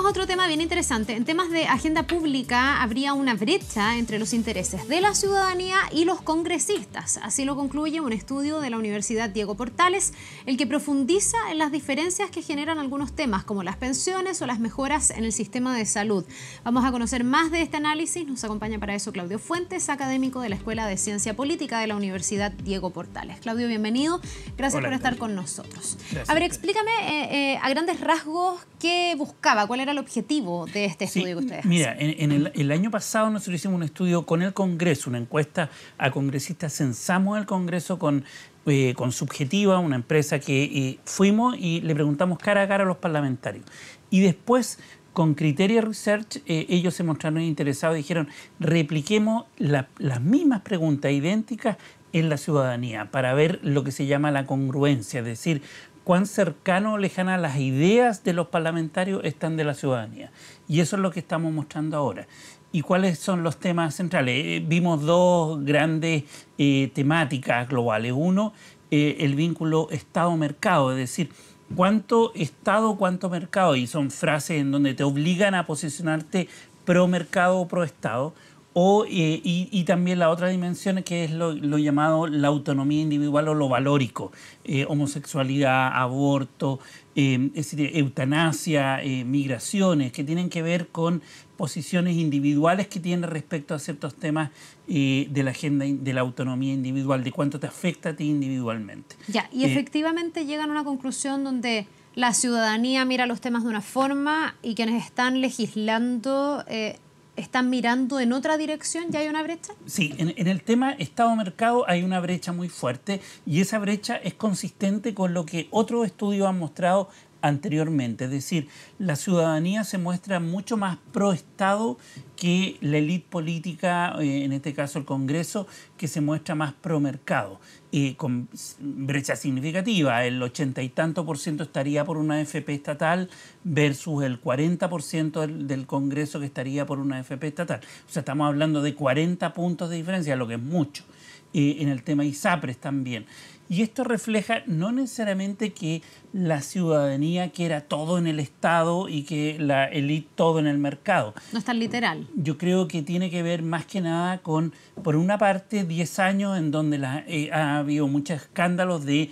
tenemos otro tema bien interesante. En temas de agenda pública habría una brecha entre los intereses de la ciudadanía y los congresistas. Así lo concluye un estudio de la Universidad Diego Portales, el que profundiza en las diferencias que generan algunos temas como las pensiones o las mejoras en el sistema de salud. Vamos a conocer más de este análisis. Nos acompaña para eso Claudio Fuentes, académico de la Escuela de Ciencia Política de la Universidad Diego Portales. Claudio, bienvenido. Gracias por estar con nosotros. Gracias. A ver, explícame a grandes rasgos qué buscaba, cuál era el objetivo de este estudio que ustedes hacen. Mira, el año pasado nosotros hicimos un estudio con el Congreso, una encuesta a congresistas. Censamos el Congreso con Subjetiva, una empresa que fuimos y le preguntamos cara a cara a los parlamentarios. Y después, con Criteria Research, ellos se mostraron interesados y dijeron, repliquemos las mismas preguntas idénticas en la ciudadanía para ver lo que se llama la congruencia, es decir, cuán cercano o lejana las ideas de los parlamentarios están de la ciudadanía. Y eso es lo que estamos mostrando ahora. ¿Y cuáles son los temas centrales? Vimos dos grandes temáticas globales. Uno, el vínculo Estado-mercado, es decir, cuánto Estado, cuánto mercado. Y son frases en donde te obligan a posicionarte pro-mercado o pro-Estado. Y también la otra dimensión que es lo llamado la autonomía individual o lo valórico, homosexualidad, aborto, es decir, eutanasia, migraciones, que tienen que ver con posiciones individuales que tienen respecto a ciertos temas de la agenda de la autonomía individual, de cuánto te afecta a ti individualmente. Ya, y efectivamente llegan a una conclusión donde la ciudadanía mira los temas de una forma y quienes están legislando ¿están mirando en otra dirección? ¿Ya hay una brecha? Sí, en el tema Estado-mercado hay una brecha muy fuerte y esa brecha es consistente con lo que otros estudios han mostrado anteriormente. Es decir, la ciudadanía se muestra mucho más pro-Estado que la élite política, en este caso el Congreso, que se muestra más pro-mercado, con brecha significativa. El 80 y tanto por ciento estaría por una AFP estatal versus el 40% del Congreso que estaría por una AFP estatal. O sea, estamos hablando de 40 puntos de diferencia, lo que es mucho. En el tema ISAPRES también. Y esto refleja no necesariamente que la ciudadanía quiera todo en el Estado y que la élite todo en el mercado. No es tan literal. Yo creo que tiene que ver más que nada con, por una parte, 10 años en donde ha habido muchos escándalos de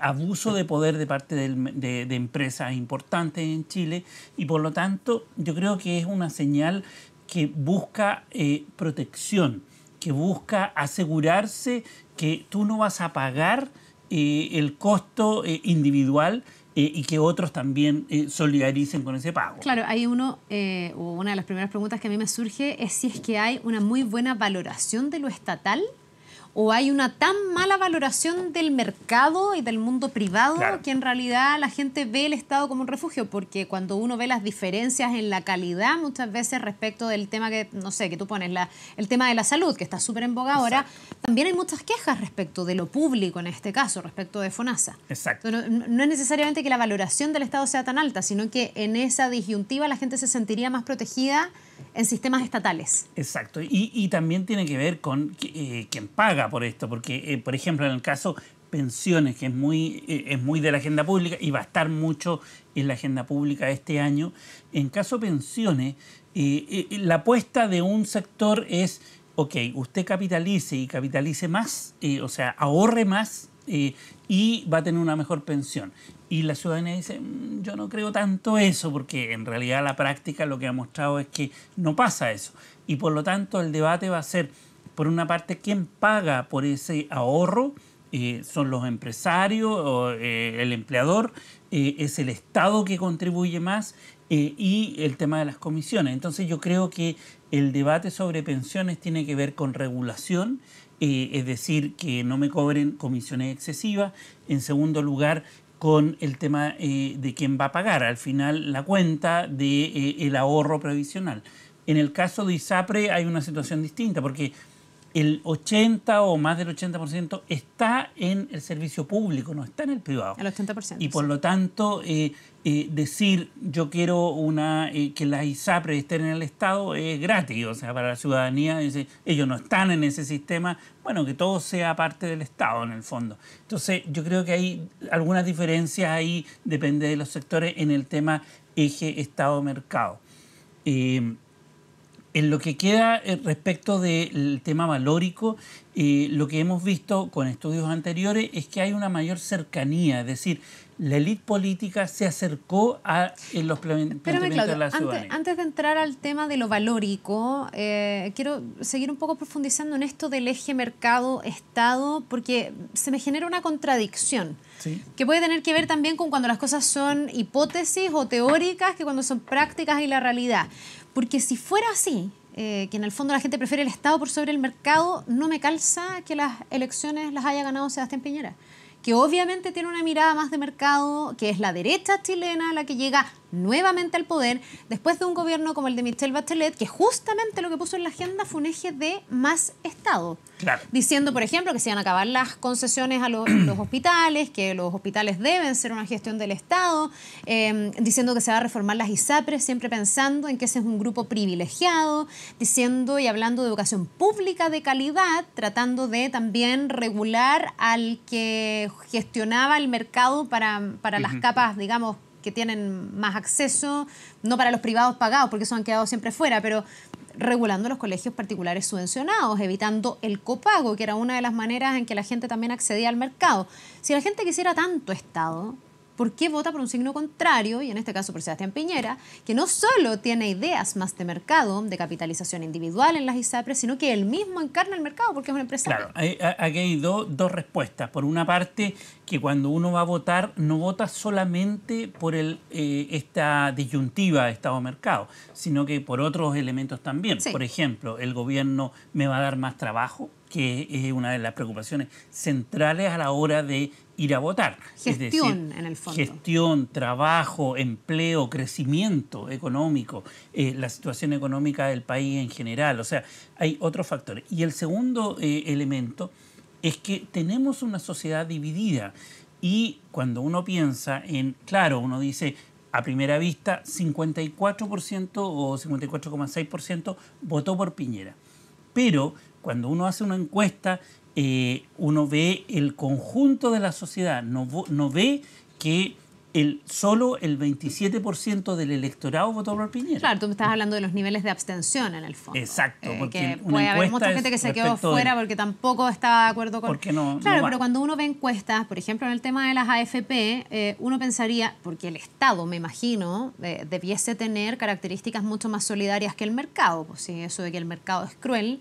abuso de poder de parte de empresas importantes en Chile y por lo tanto yo creo que es una señal que busca protección, que busca asegurarse que tú no vas a pagar el costo individual y que otros también solidaricen con ese pago. Claro, hay una de las primeras preguntas que a mí me surge es si es que hay una muy buena valoración de lo estatal o hay una tan mala valoración del mercado y del mundo privado, claro, que en realidad la gente ve el Estado como un refugio, porque cuando uno ve las diferencias en la calidad muchas veces respecto del tema que, no sé, que tú pones, el tema de la salud, que está súper en boga ahora, exacto, también hay muchas quejas respecto de lo público en este caso, respecto de FONASA. Exacto. No es necesariamente que la valoración del Estado sea tan alta, sino que en esa disyuntiva la gente se sentiría más protegida en sistemas estatales. Exacto. Y también tiene que ver con quién paga por esto, porque, por ejemplo, en el caso pensiones, que es muy de la agenda pública y va a estar mucho en la agenda pública este año, en caso pensiones, la apuesta de un sector es, ok, usted capitalice y capitalice más, o sea, ahorre más y va a tener una mejor pensión. Y la ciudadanía dice, yo no creo tanto eso, porque en realidad la práctica lo que ha mostrado es que no pasa eso. Y por lo tanto el debate va a ser, por una parte, ¿quién paga por ese ahorro? ¿Son los empresarios o el empleador? ¿Es el Estado que contribuye más? Y el tema de las comisiones. Entonces yo creo que el debate sobre pensiones tiene que ver con regulación, es decir, que no me cobren comisiones excesivas. En segundo lugar, con el tema de quién va a pagar al final la cuenta del ahorro previsional. En el caso de ISAPRE hay una situación distinta porque el 80 o más del 80% está en el servicio público, no está en el privado. El 80%. Y por lo tanto, decir yo quiero que las ISAPRES estén en el Estado es gratis, o sea, para la ciudadanía, dice, ellos no están en ese sistema, bueno, que todo sea parte del Estado en el fondo. Entonces, yo creo que hay algunas diferencias ahí, depende de los sectores, en el tema eje Estado-mercado. En lo que queda respecto del tema valórico, lo que hemos visto con estudios anteriores es que hay una mayor cercanía, es decir, la élite política se acercó a los planteamientos de la ciudadanía. Antes de entrar al tema de lo valórico, quiero seguir un poco profundizando en esto del eje mercado-estado, porque se me genera una contradicción. ¿Sí? Que puede tener que ver también con cuando las cosas son hipótesis o teóricas que cuando son prácticas y la realidad. Porque si fuera así, que en el fondo la gente prefiere el Estado por sobre el mercado, no me calza que las elecciones las haya ganado Sebastián Piñera, que obviamente tiene una mirada más de mercado, que es la derecha chilena la que llega nuevamente al poder después de un gobierno como el de Michelle Bachelet, que justamente lo que puso en la agenda fue un eje de más Estado. Claro. Diciendo, por ejemplo, que se iban a acabar las concesiones a los hospitales, que los hospitales deben ser una gestión del Estado, diciendo que se va a reformar las ISAPRES, siempre pensando en que ese es un grupo privilegiado, diciendo y hablando de educación pública de calidad, tratando de también regular al que gestionaba el mercado para las capas, digamos, que tienen más acceso, no para los privados pagados, porque eso han quedado siempre fuera, pero regulando los colegios particulares subvencionados, evitando el copago, que era una de las maneras en que la gente también accedía al mercado. Si la gente quisiera tanto Estado, ¿por qué vota por un signo contrario, y en este caso por Sebastián Piñera, que no solo tiene ideas más de mercado, de capitalización individual en las ISAPRES, sino que él mismo encarna el mercado porque es un empresario? Claro, aquí hay dos respuestas. Por una parte, que cuando uno va a votar, no vota solamente por esta disyuntiva Estado-mercado, sino que por otros elementos también. Sí. Por ejemplo, el gobierno me va a dar más trabajo, que es una de las preocupaciones centrales a la hora de ir a votar. Gestión, es decir, en el fondo. Gestión, trabajo, empleo, crecimiento económico, la situación económica del país en general. O sea, hay otros factores. Y el segundo elemento es que tenemos una sociedad dividida. Y cuando uno piensa en, claro, uno dice, a primera vista, 54% o 54,6% votó por Piñera. Pero cuando uno hace una encuesta, uno ve el conjunto de la sociedad, no ve que solo el 27% del electorado votó por Piñera. Claro, tú me estás hablando de los niveles de abstención en el fondo. Exacto. Porque puede haber mucha gente que se quedó fuera porque tampoco estaba de acuerdo con... Porque no, claro, no pero cuando uno ve encuestas, por ejemplo, en el tema de las AFP, uno pensaría, porque el Estado, me imagino, debiese tener características mucho más solidarias que el mercado. Pues sí, eso de que el mercado es cruel,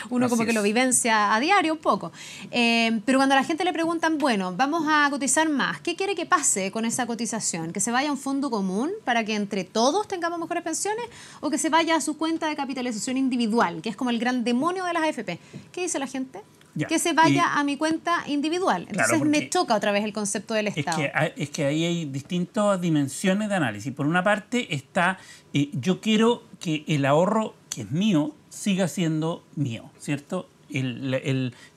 uno Así como que es. lo vivencia a diario un poco. Pero cuando a la gente le preguntan, bueno, vamos a cotizar más, ¿qué quiere que pase con esa cotización? ¿Que se vaya a un fondo común para que entre todos tengamos mejores pensiones o que se vaya a su cuenta de capitalización individual, que es como el gran demonio de las AFP? ¿Qué dice la gente? Ya. Que se vaya a mi cuenta individual. Entonces Claro, me choca otra vez el concepto del Estado. Es que ahí hay distintas dimensiones de análisis. Por una parte está, yo quiero que el ahorro que es mío siga siendo mío, ¿cierto?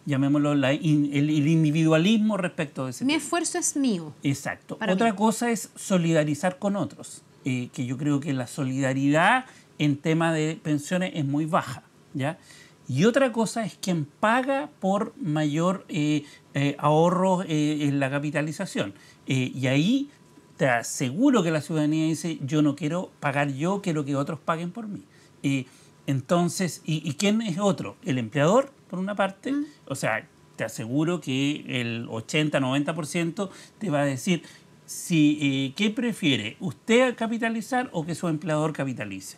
Llamémoslo el individualismo respecto de ese Mi tema. esfuerzo es mío. Exacto. Para Otra mí. cosa es solidarizar con otros, que yo creo que la solidaridad en tema de pensiones es muy baja, ¿ya? Y otra cosa es quien paga por mayor ahorro en la capitalización. Y ahí te aseguro que la ciudadanía dice, yo no quiero pagar yo, quiero que otros paguen por mí. Entonces, ¿y quién es otro? El empleador, por una parte. O sea, te aseguro que el 80-90% te va a decir, ¿qué prefiere? ¿Usted capitalizar o que su empleador capitalice?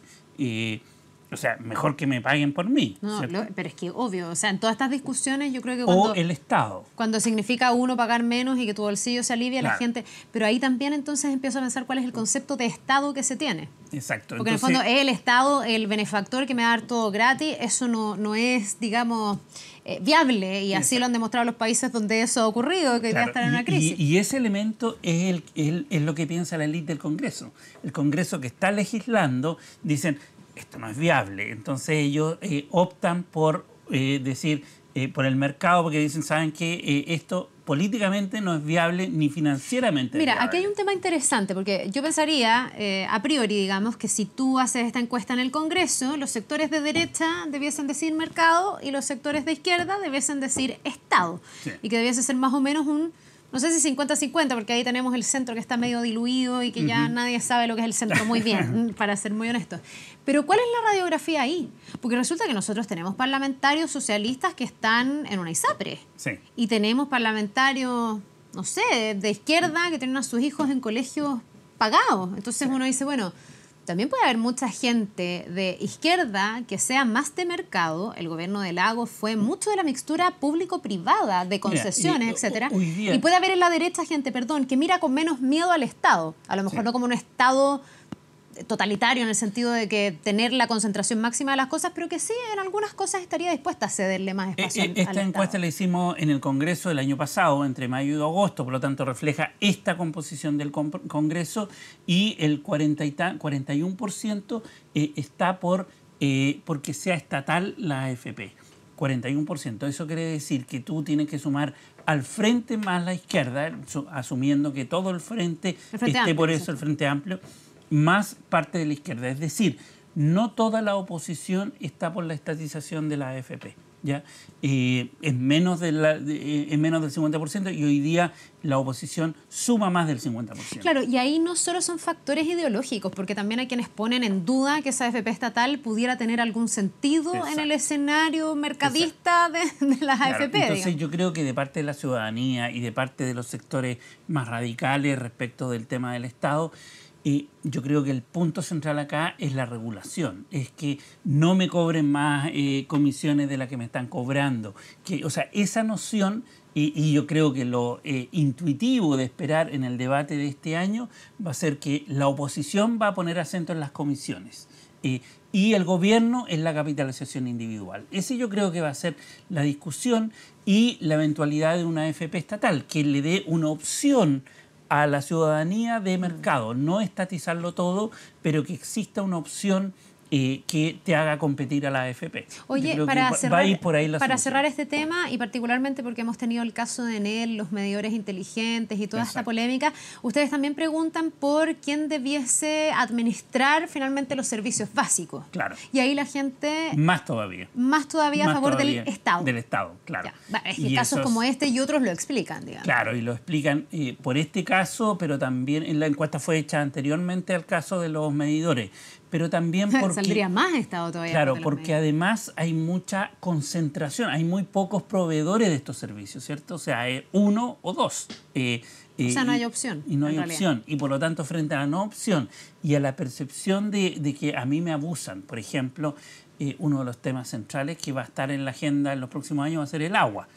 O sea, mejor que me paguen por mí. No, ¿cierto? pero es que obvio, o sea, en todas estas discusiones yo creo que O el Estado. cuando significa uno pagar menos y que tu bolsillo se alivia, Claro. la gente... Pero ahí también entonces empiezo a pensar cuál es el concepto de Estado que se tiene. Exacto. Porque Entonces, en el fondo es el Estado, el benefactor que me va a dar todo gratis, eso no es, digamos, viable. Y así lo han demostrado los países donde eso ha ocurrido, que ya claro, están en una crisis. y ese elemento es lo que piensa la élite del Congreso. El Congreso que está legislando, dicen, esto no es viable. Entonces ellos optan por decir, por el mercado, porque dicen, ¿saben qué? Esto políticamente no es viable ni financieramente. Mira, viable. aquí hay un tema interesante, porque yo pensaría, a priori, digamos, que si tú haces esta encuesta en el Congreso, los sectores de derecha debiesen decir mercado y los sectores de izquierda debiesen decir Estado. Sí. Y que debiese ser más o menos un No sé si 50-50, porque ahí tenemos el centro que está medio diluido y que ya nadie sabe lo que es el centro muy bien, para ser muy honestos. Pero ¿cuál es la radiografía ahí? Porque resulta que nosotros tenemos parlamentarios socialistas que están en una ISAPRE. Sí. Y tenemos parlamentarios, no sé, de izquierda que tienen a sus hijos en colegios pagados. Entonces uno dice, bueno, también puede haber mucha gente de izquierda que sea más de mercado. El gobierno de Lagos fue mucho de la mixtura público-privada, de concesiones, etcétera. Y puede haber en la derecha gente, que mira con menos miedo al Estado. A lo mejor no como un Estado totalitario en el sentido de que tener la concentración máxima de las cosas, pero que sí, en algunas cosas estaría dispuesta a cederle más espacio al Estado. Esta encuesta la hicimos en el Congreso el año pasado, entre mayo y agosto, por lo tanto refleja esta composición del Congreso, y el 41% está porque sea estatal la AFP. 41%. Eso quiere decir que tú tienes que sumar al frente más la izquierda, asumiendo que todo el frente esté amplio, por eso el Frente Amplio, más parte de la izquierda. Es decir, no toda la oposición está por la estatización de la AFP. ¿Ya? Es menos del 50%, y hoy día la oposición suma más del 50%. Claro, y ahí no solo son factores ideológicos, porque también hay quienes ponen en duda que esa AFP estatal pudiera tener algún sentido en el escenario mercadista de las AFP. Entonces digamos. yo creo que de parte de la ciudadanía y de parte de los sectores más radicales respecto del tema del Estado, yo creo que el punto central acá es la regulación, es que no me cobren más comisiones de las que me están cobrando. O sea, esa noción, y yo creo que lo intuitivo de esperar en el debate de este año va a ser que la oposición va a poner acento en las comisiones y el gobierno en la capitalización individual. Ese yo creo que va a ser la discusión, y la eventualidad de una AFP estatal que le dé una opción a la ciudadanía de mercado, no estatizarlo todo, pero que exista una opción que te haga competir a la AFP. Oye, para cerrar este tema, y particularmente porque hemos tenido el caso de Enel, los medidores inteligentes y toda esta polémica, ustedes también preguntan por quién debiese administrar finalmente los servicios básicos. Claro. Y ahí la gente... Más todavía a favor del Estado. Del Estado, claro. Es que casos como este y otros lo explican, digamos. Claro, y lo explican por este caso, pero también en la encuesta fue hecha anteriormente al caso de los medidores. Pero también porque... Saldría más Estado todavía. Claro, porque además hay mucha concentración, hay muy pocos proveedores de estos servicios, ¿cierto? O sea, uno o dos. O sea, no hay opción. Y no hay opción. Y por lo tanto, frente a la no opción y a la percepción de que a mí me abusan, por ejemplo, uno de los temas centrales que va a estar en la agenda en los próximos años va a ser el agua.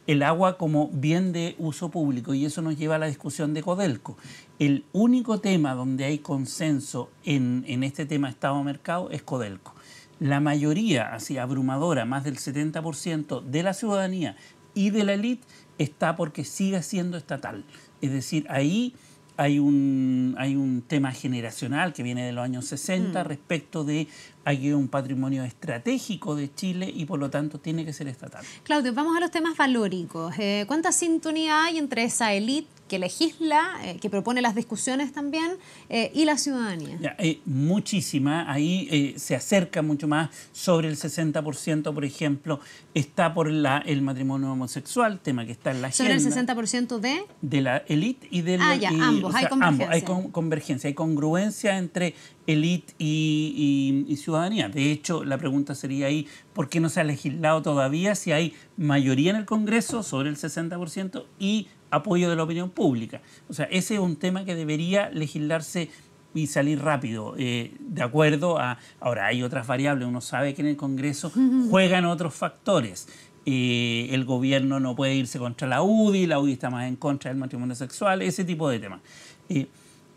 El agua como bien de uso público, y eso nos lleva a la discusión de Codelco. El único tema donde hay consenso en este tema Estado-Mercado es Codelco. La mayoría, así abrumadora, más del 70% de la ciudadanía y de la élite está porque sigue siendo estatal. Es decir, ahí hay un tema generacional que viene de los años 60 respecto de hay un patrimonio estratégico de Chile y por lo tanto tiene que ser estatal. Claudio, vamos a los temas valóricos. ¿Cuánta sintonía hay entre esa élite que legisla, que propone las discusiones también, y la ciudadanía? Muchísima. Ahí se acerca mucho más. Sobre el 60%, por ejemplo, está por el matrimonio homosexual, tema que está en la agenda. ¿Sobre el 60% de? De la élite y de la... ambos, hay convergencia. Ambos, hay convergencia, hay congruencia entre élite y ciudadanía. De hecho, la pregunta sería ahí, ¿por qué no se ha legislado todavía si hay mayoría en el Congreso sobre el 60% y apoyo de la opinión pública? O sea, ese es un tema que debería legislarse y salir rápido, de acuerdo a... Ahora, hay otras variables. Uno sabe que en el Congreso juegan otros factores. El gobierno no puede irse contra la UDI está más en contra del matrimonio sexual, ese tipo de temas.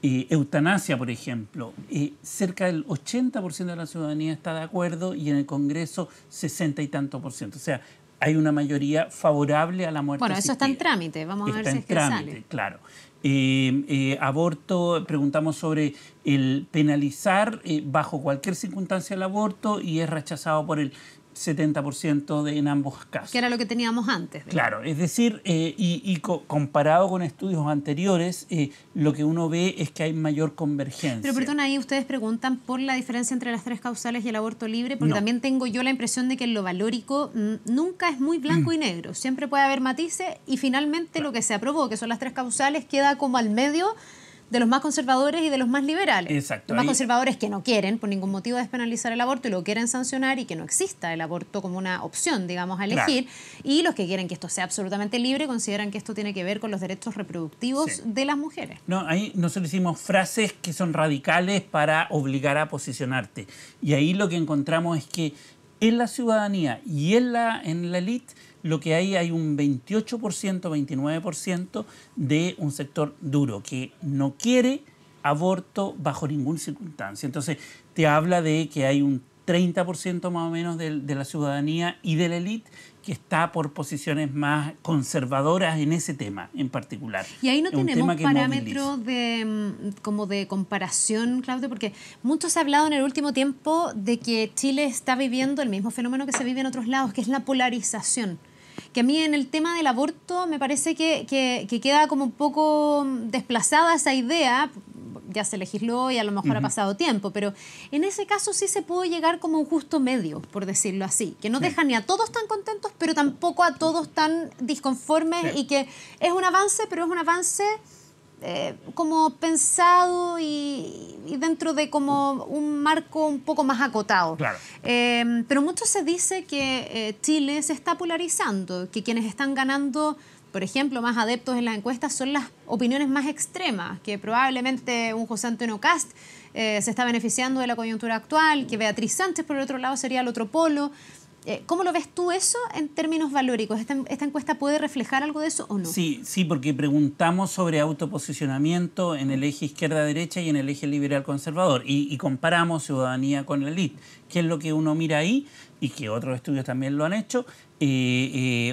Eutanasia, por ejemplo, cerca del 80% de la ciudadanía está de acuerdo y en el Congreso 60 y tanto %. O sea, hay una mayoría favorable a la muerte asistida. Eso está en trámite, vamos a ver si es que sale. Claro. Aborto, preguntamos sobre el penalizar bajo cualquier circunstancia el aborto y es rechazado por el 70% en ambos casos. Que era lo que teníamos antes. Claro, es decir, comparado con estudios anteriores, lo que uno ve es que hay mayor convergencia. Pero perdón, ahí ustedes preguntan por la diferencia entre las 3 causales y el aborto libre, porque también tengo yo la impresión de que en lo valórico nunca es muy blanco y negro. Siempre puede haber matices y finalmente lo que se aprobó, que son las 3 causales, queda como al medio de los más conservadores y de los más liberales. Exacto. Los más conservadores que no quieren por ningún motivo despenalizar el aborto y lo quieren sancionar y que no exista el aborto como una opción, digamos, a elegir. Claro. Y los que quieren que esto sea absolutamente libre consideran que esto tiene que ver con los derechos reproductivos de las mujeres. No, ahí nosotros hicimos frases que son radicales para obligar a posicionarte. Y ahí lo que encontramos es que en la ciudadanía y en la élite lo que hay un 28%, 29% de un sector duro que no quiere aborto bajo ninguna circunstancia. Entonces, te habla de que hay un 30% más o menos de la ciudadanía y de la élite que está por posiciones más conservadoras en ese tema en particular. Y ahí no tenemos parámetros de comparación, Claudio, porque mucho se ha hablado en el último tiempo de que Chile está viviendo el mismo fenómeno que se vive en otros lados, que es la polarización. Que a mí en el tema del aborto me parece que queda como un poco desplazada esa idea. Ya se legisló y a lo mejor ha pasado tiempo, pero en ese caso sí se pudo llegar como un justo medio, por decirlo así, que no deja ni a todos tan contentos, pero tampoco a todos tan disconformes y que es un avance, pero es un avance como pensado y dentro de como un marco un poco más acotado. Claro. Pero mucho se dice que Chile se está polarizando, que quienes están ganando, por ejemplo, más adeptos en las encuestas son las opiniones más extremas, que probablemente un José Antonio Kast se está beneficiando de la coyuntura actual, que Beatriz Sánchez, por el otro lado, sería el otro polo. ¿Cómo lo ves tú eso en términos valóricos? ¿Esta encuesta puede reflejar algo de eso o no? Sí, porque preguntamos sobre autoposicionamiento en el eje izquierda-derecha y en el eje liberal-conservador y comparamos ciudadanía con la élite. ¿Qué es lo que uno mira ahí? Y que otros estudios también lo han hecho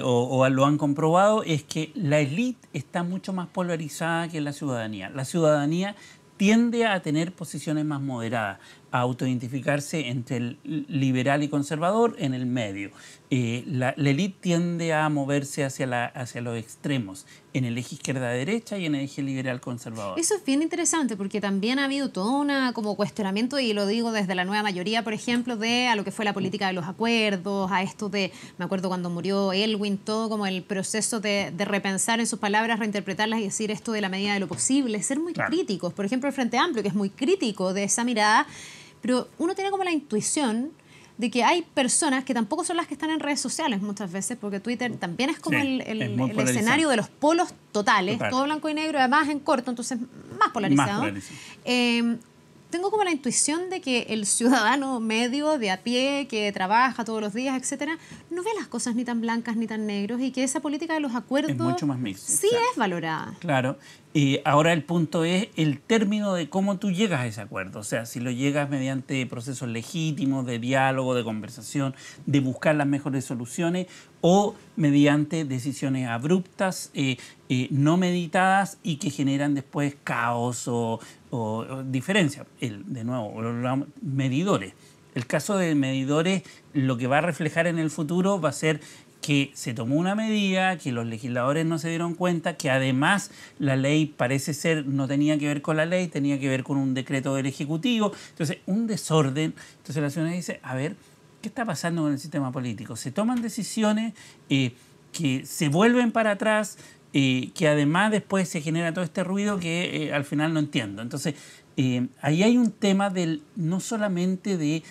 o lo han comprobado, es que la élite está mucho más polarizada que la ciudadanía. La ciudadanía tiende a tener posiciones más moderadas, a autoidentificarse entre el liberal y conservador en el medio. La élite tiende a moverse hacia los extremos, en el eje izquierda-derecha y en el eje liberal-conservador. Eso es bien interesante porque también ha habido todo como cuestionamiento, y lo digo desde la nueva mayoría, por ejemplo, a lo que fue la política de los acuerdos, a esto me acuerdo cuando murió Elwin, todo como el proceso de repensar en sus palabras, reinterpretarlas y decir esto de la medida de lo posible, ser muy críticos. Por ejemplo, el Frente Amplio, que es muy crítico de esa mirada, pero uno tiene como la intuición de que hay personas que tampoco son las que están en redes sociales muchas veces, porque Twitter también es como el escenario de los polos totales, todo blanco y negro, además en corto, entonces más polarizado. Tengo como la intuición de que el ciudadano medio de a pie, que trabaja todos los días, etcétera, no ve las cosas ni tan blancas ni tan negros, y que esa política de los acuerdos es mucho más mixta. Sí, es valorada. Claro. Ahora el punto es el término de cómo tú llegas a ese acuerdo. O sea, si lo llegas mediante procesos legítimos de diálogo, de conversación, de buscar las mejores soluciones, o mediante decisiones abruptas, no meditadas y que generan después caos o diferencia. De nuevo, medidores. El caso de medidores, lo que va a reflejar en el futuro va a ser que se tomó una medida, que los legisladores no se dieron cuenta, que además la ley parece ser, no tenía que ver con la ley, tenía que ver con un decreto del Ejecutivo. Entonces, un desorden. Entonces la ciudadanía dice, a ver, ¿qué está pasando con el sistema político? Se toman decisiones que se vuelven para atrás, que además después se genera todo este ruido que al final no entiendo. Entonces, ahí hay un tema no solamente de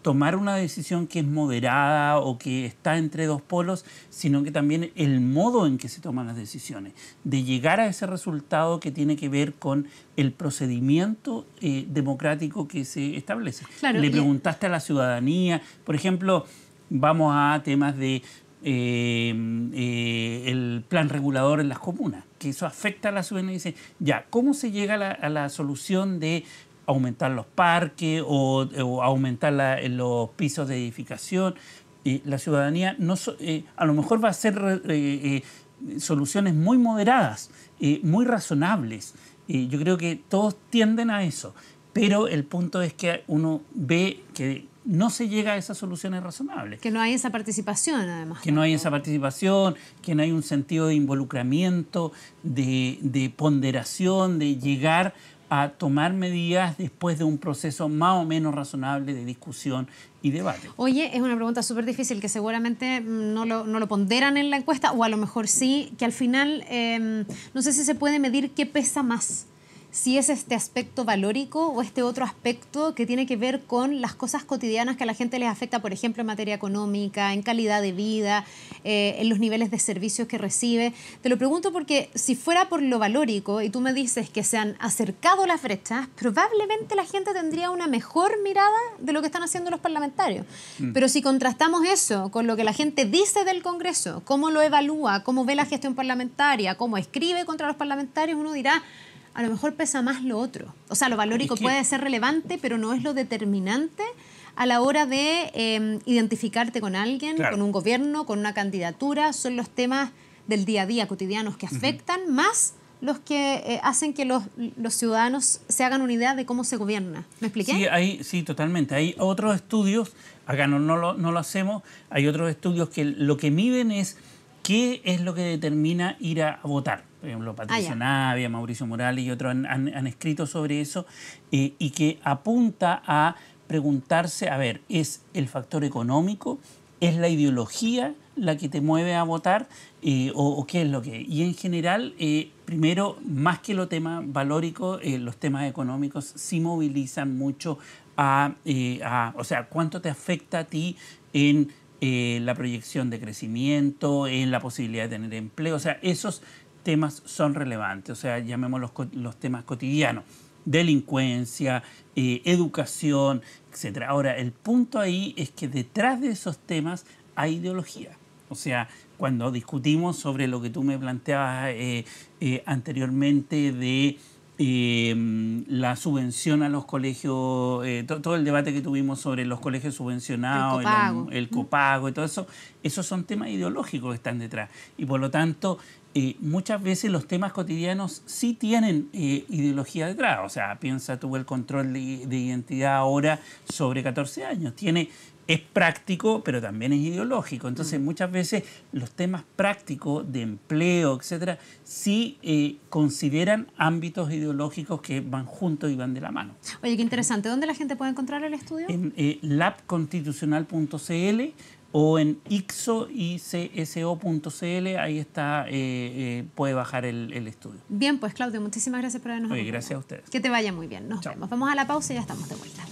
tomar una decisión que es moderada o que está entre dos polos, sino que también el modo en que se toman las decisiones, de llegar a ese resultado que tiene que ver con el procedimiento democrático que se establece. Claro, le preguntaste a la ciudadanía, por ejemplo, vamos a temas de el plan regulador en las comunas, que eso afecta a la ciudadanía y dice, ya, ¿cómo se llega a la solución de aumentar los parques o aumentar los pisos de edificación? La ciudadanía a lo mejor va a hacer soluciones muy moderadas, muy razonables. Yo creo que todos tienden a eso. pero el punto es que uno ve que no se llega a esas soluciones razonables. Que no hay esa participación, además. Que no hay esa participación, que no hay un sentido de involucramiento, de ponderación, de llegar a tomar medidas después de un proceso más o menos razonable de discusión y debate. Oye, es una pregunta súper difícil que seguramente no lo ponderan en la encuesta, o a lo mejor sí, que al final no sé si se puede medir qué pesa más. Si es este aspecto valórico o este otro aspecto que tiene que ver con las cosas cotidianas que a la gente les afecta, por ejemplo, en materia económica, en calidad de vida, en los niveles de servicios que recibe. Te lo pregunto porque si fuera por lo valórico y tú me dices que se han acercado las brechas, probablemente la gente tendría una mejor mirada de lo que están haciendo los parlamentarios. Pero si contrastamos eso con lo que la gente dice del Congreso, cómo lo evalúa, cómo ve la gestión parlamentaria, cómo escribe contra los parlamentarios, uno dirá, a lo mejor pesa más lo otro. O sea, lo valórico puede ser relevante, pero no es lo determinante a la hora de identificarte con alguien, claro, con un gobierno, con una candidatura. Son los temas del día a día, cotidianos, que afectan, más los que hacen que los ciudadanos se hagan una idea de cómo se gobierna. ¿Me expliqué? Sí, totalmente. Hay otros estudios, acá no lo hacemos, hay otros estudios que lo que miden es qué es lo que determina ir a votar. Por ejemplo, Patricia Navia, Mauricio Morales y otros han escrito sobre eso, y que apunta a preguntarse, a ver, ¿es el factor económico? ¿Es la ideología la que te mueve a votar? ¿O qué es lo que es? Y en general, primero, más que los temas valóricos, los temas económicos sí movilizan mucho o sea, ¿cuánto te afecta a ti en la proyección de crecimiento, en la posibilidad de tener empleo? O sea, esos temas son relevantes, o sea, llamémoslos los temas cotidianos, delincuencia, educación, etc. Ahora, el punto ahí es que detrás de esos temas hay ideología. O sea, cuando discutimos sobre lo que tú me planteabas anteriormente de la subvención a los colegios, todo el debate que tuvimos sobre los colegios subvencionados, el copago y todo eso, esos son temas ideológicos que están detrás. Y por lo tanto, muchas veces los temas cotidianos sí tienen ideología detrás. O sea, piensa tú el control de identidad ahora sobre 14 años. Es práctico, pero también es ideológico. Entonces, muchas veces los temas prácticos de empleo, etcétera, sí consideran ámbitos ideológicos que van juntos y van de la mano. Oye, qué interesante. ¿Dónde la gente puede encontrar el estudio? En labconstitucional.cl o en icso.cl, ahí está, puede bajar el estudio. Bien, pues Claudio, muchísimas gracias por habernos acompañado. Gracias a ustedes. Que te vaya muy bien. Nos vemos. Vamos a la pausa y ya estamos de vuelta.